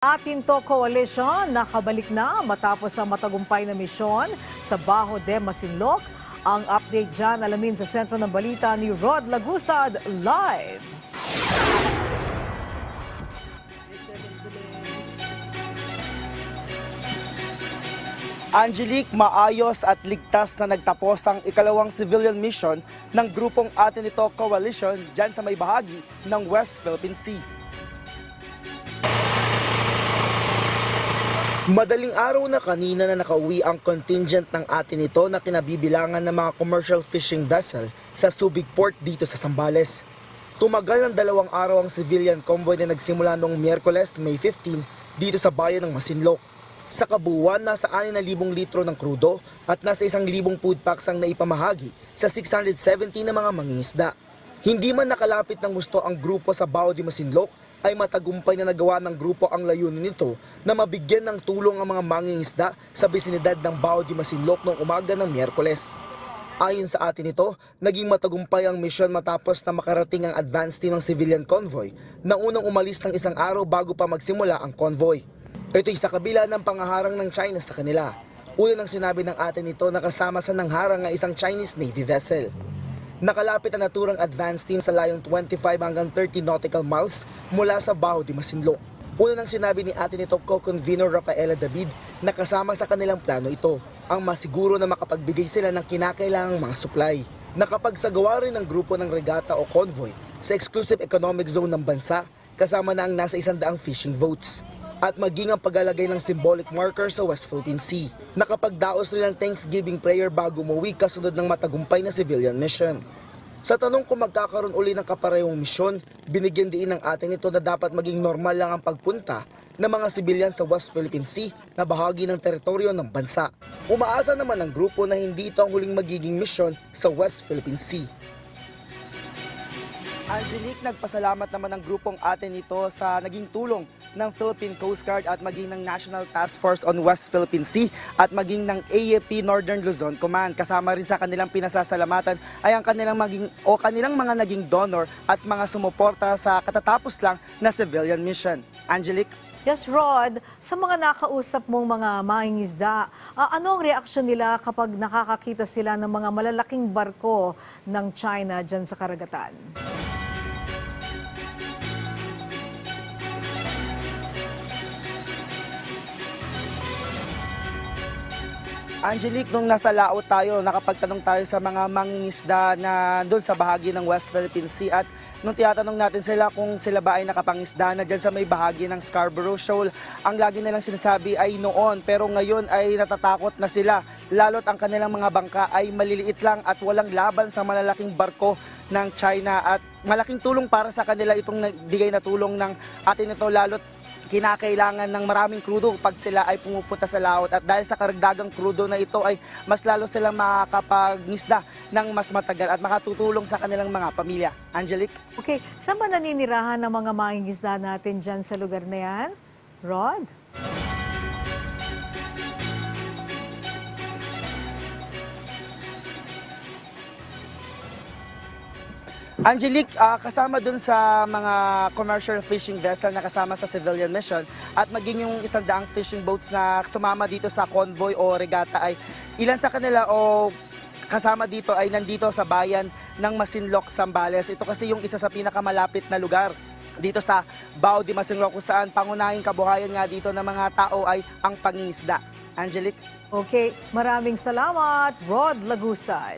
Atinto Coalition nakabalik na matapos ang matagumpay na misyon sa Baho de Masinloc. Ang update dyan alamin sa sentro ng balita ni Rod Lagusad live. Angelique, maayos at ligtas na nagtapos ang ikalawang civilian mission ng grupong Atinto Coalition dyan sa may bahagi ng West Philippine Sea. Madaling araw na kanina na nakauwi ang contingent ng Atinto na kinabibilangan ng mga commercial fishing vessel sa Subic Port dito sa Zambales. Tumagal ng 2 araw ang civilian convoy na nagsimula noong Miyerkules, May 15 dito sa bayan ng Masinloc. Sa kabuuan, nasa 6,000 litro ng krudo at nasa 1,000 food packs ang naipamahagi sa 670 na mga mangingisda. Hindi man nakalapit ng gusto ang grupo sa Baho de Masinloc, ay matagumpay na nagawa ng grupo ang layunin nito na mabigyan ng tulong ang mga mangingisda sa bisinidad ng Baho de Masinloc noong umaga ng Miyerkules. Ayon sa Atinto, naging matagumpay ang misyon matapos na makarating ang advance team ng civilian convoy na unang umalis ng 1 araw bago pa magsimula ang convoy. Ito'y sa kabila ng pangaharang ng China sa kanila. Una nang sinabi ng Atinto na kasama sa nangharang ng isang Chinese Navy vessel. Nakalapit ang naturang advance team sa layong 25 hanggang 30 nautical miles mula sa Baho de Masinloc. Una nang sinabi ni Atinto Co-Convenor Rafaela David na kasama sa kanilang plano ito ang masiguro na makapagbigay sila ng kinakailangang mga supply. Nakapagsagawa rin ng grupo ng regata o convoy sa exclusive economic zone ng bansa kasama na ang nasa 100 fishing boats at maging ang paglalagay ng symbolic marker sa West Philippine Sea. Nakapagdaos rin ng Thanksgiving prayer bago umuwi kasunod ng matagumpay na civilian mission. Sa tanong kung magkakaroon uli ng kaparehong misyon, binigyan din ng Atinto na dapat maging normal lang ang pagpunta ng mga sibilyan sa West Philippine Sea na bahagi ng teritoryo ng bansa. Umaasa naman ang grupo na hindi ito ang huling magiging misyon sa West Philippine Sea. Angelique, nagpasalamat naman ang grupong Atinto sa naging tulong ng Philippine Coast Guard at maging ng National Task Force on West Philippine Sea at maging ng AFP Northern Luzon Command. Kasama rin sa kanilang pinasasalamatan ay ang kanilang mga naging donor at mga sumuporta sa katatapos lang na civilian mission. Angelique? Yes, Rod, sa mga nakausap mong mga mangingisda, ano ang reaksyon nila kapag nakakakita sila ng mga malalaking barko ng China dyan sa karagatan? Angelique, nung nasa laot tayo, nakapagtanong tayo sa mga mangingisda na doon sa bahagi ng West Philippine Sea at nung tiyatanong natin sila kung sila ba ay nakapangisda na dyan sa may bahagi ng Scarborough Shoal, ang lagi nilang sinasabi ay noon pero ngayon ay natatakot na sila. Lalo't ang kanilang mga bangka ay maliliit lang at walang laban sa malalaking barko ng China at malaking tulong para sa kanila itong nagbigay na tulong ng Atinto lalo't kinakailangan ng maraming krudo pag sila ay pumupunta sa laot at dahil sa karagdagang krudo na ito ay mas lalo silang makakapangisda ng mas matagal at makatutulong sa kanilang mga pamilya. Angelique? Okay, saan ba naninirahan ng mga mangingisda natin dyan sa lugar na yan? Rod? Angelique, kasama dun sa mga commercial fishing vessel na kasama sa civilian mission at maging yung 100 fishing boats na sumama dito sa convoy o regata ay ilan sa kanila o kasama dito ay nandito sa bayan ng Masinloc, Zambales. Ito kasi yung isa sa pinakamalapit na lugar dito sa Baho de Masinloc kung saan pangunahing kabuhayan nga dito ng mga tao ay ang pangingisda. Angelique? Okay, maraming salamat, Rod Lagusay.